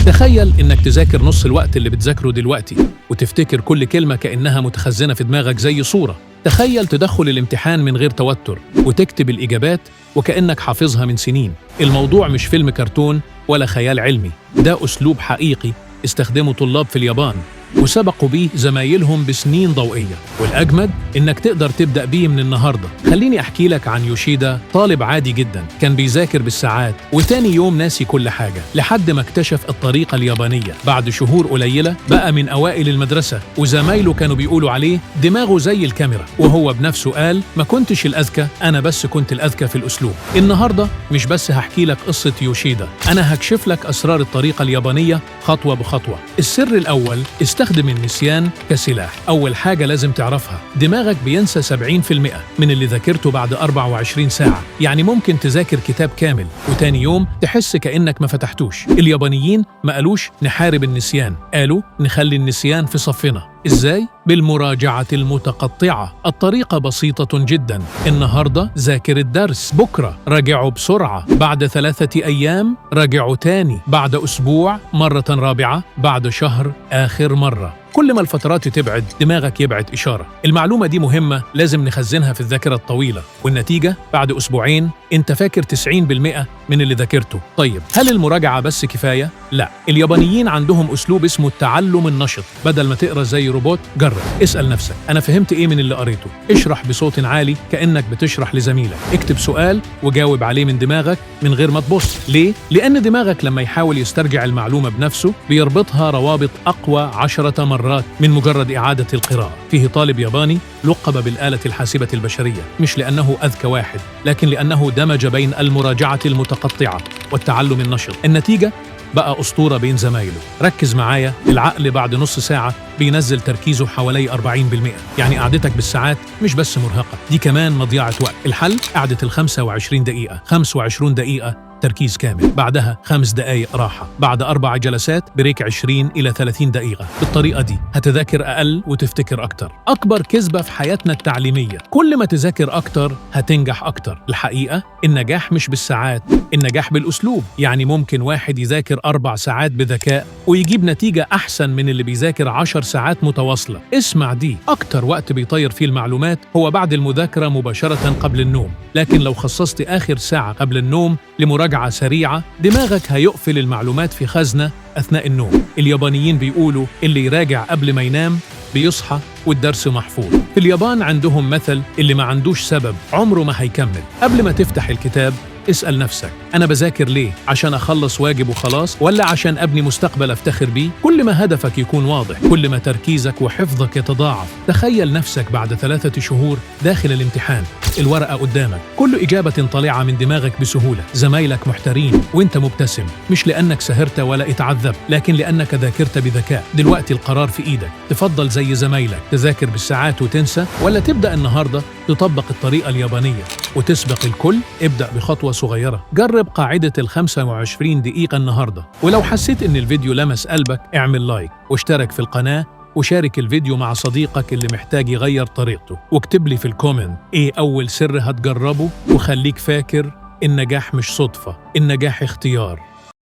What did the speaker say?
تخيل إنك تذاكر نص الوقت اللي بتذاكره دلوقتي وتفتكر كل كلمة كأنها متخزنة في دماغك زي صورة. تخيل تدخل الامتحان من غير توتر وتكتب الإجابات وكأنك حافظها من سنين. الموضوع مش فيلم كرتون ولا خيال علمي، ده أسلوب حقيقي استخدمه طلاب في اليابان وسبقوا بيه زمايلهم بسنين ضوئية، والأجمد إنك تقدر تبدأ بيه من النهاردة. خليني أحكي لك عن يوشيدا، طالب عادي جدا كان بيذاكر بالساعات وتاني يوم ناسي كل حاجة، لحد ما اكتشف الطريقة اليابانية. بعد شهور قليلة بقى من أوائل المدرسة وزمايله كانوا بيقولوا عليه دماغه زي الكاميرا، وهو بنفسه قال ما كنتش الأذكى، أنا بس كنت الأذكى في الأسلوب. النهاردة مش بس هحكي لك قصة يوشيدا، أنا هكشف لك أسرار الطريقة اليابانية خطوة بخطوة. السر الأول، استخدم النسيان كسلاح. أول حاجة لازم تعرفها، دماغك بينسى 70% من اللي ذاكرته بعد 24 ساعة. يعني ممكن تذاكر كتاب كامل وتاني يوم تحس كأنك ما فتحتوش. اليابانيين ما قالوش نحارب النسيان، قالوا نخلي النسيان في صفنا. إزاي؟ بالمراجعة المتقطعة. الطريقة بسيطة جدا، النهاردة ذاكر الدرس، بكرة راجعه بسرعة، بعد 3 أيام راجعه تاني، بعد أسبوع مرة رابعة، بعد شهر آخر مرة. كل ما الفترات تبعد دماغك يبعد إشارة. المعلومة دي مهمة، لازم نخزنها في الذاكرة الطويلة، والنتيجة بعد أسبوعين أنت فاكر 90% من اللي ذاكرته. طيب هل المراجعة بس كفاية؟ لا، اليابانيين عندهم أسلوب اسمه التعلم النشط. بدل ما تقرأ زي روبوت، جرب اسأل نفسك أنا فهمت إيه من اللي قريته. اشرح بصوت عالي كأنك بتشرح لزميلك. اكتب سؤال وجاوب عليه من دماغك من غير ما تبص. ليه؟ لأن دماغك لما يحاول يسترجع المعلومة بنفسه بيربطها روابط أقوى 10 مرات من مجرد إعادة القراءة. فيه طالب ياباني لقب بالآلة الحاسبة البشرية، مش لأنه أذكى واحد، لكن لأنه دمج بين المراجعة المتقطعة والتعلم النشط. النتيجة بقى أسطورة بين زمايله. ركز معايا، العقل بعد نص ساعة بينزل تركيزه حوالي 40%. يعني قعدتك بالساعات مش بس مرهقة، دي كمان مضيعة وقت. الحل قعدة 25 دقيقة، 25 دقيقة تركيز كامل، بعدها 5 دقايق راحة، بعد 4 جلسات بريك 20 إلى 30 دقيقة. بالطريقة دي هتذاكر أقل وتفتكر أكتر. أكبر كذبة في حياتنا التعليمية، كل ما تذاكر أكتر هتنجح أكتر. الحقيقة النجاح مش بالساعات، النجاح بالأسلوب. يعني ممكن واحد يذاكر 4 ساعات بذكاء ويجيب نتيجة أحسن من اللي بيذاكر 10 ساعات متواصلة. اسمع دي، أكتر وقت بيطير فيه المعلومات هو بعد المذاكرة مباشرة قبل النوم، لكن لو خصصت آخر ساعة قبل النوم لمراجعة سريعة، دماغك هيقفل المعلومات في خزنة أثناء النوم. اليابانيين بيقولوا اللي يراجع قبل ما ينام بيصحى والدرس محفوظ. في اليابان عندهم مثل، اللي ما عندوش سبب عمره ما هيكمل. قبل ما تفتح الكتاب اسأل نفسك أنا بذاكر ليه؟ عشان أخلص واجب وخلاص، ولا عشان أبني مستقبل أفتخر بيه؟ كل ما هدفك يكون واضح، كل ما تركيزك وحفظك يتضاعف. تخيل نفسك بعد 3 شهور داخل الامتحان، الورقة قدامك، كل إجابة طالعة من دماغك بسهولة، زمايلك محتارين وانت مبتسم، مش لأنك سهرت ولا اتعذبت، لكن لأنك ذاكرت بذكاء. دلوقتي القرار في إيدك، تفضل زي زمايلك تذاكر بالساعات وتنسى، ولا تبدأ النهاردة تطبق الطريقة اليابانية وتسبق الكل؟ ابدأ بخطوة صغيرة، جرب قاعدة 25 دقيقة النهاردة. ولو حسيت إن الفيديو لمس قلبك اعمل لايك واشترك في القناة وشارك الفيديو مع صديقك اللي محتاج يغير طريقته، واكتب لي في الكومنت ايه أول سر هتجربه. وخليك فاكر، النجاح مش صدفة، النجاح اختيار.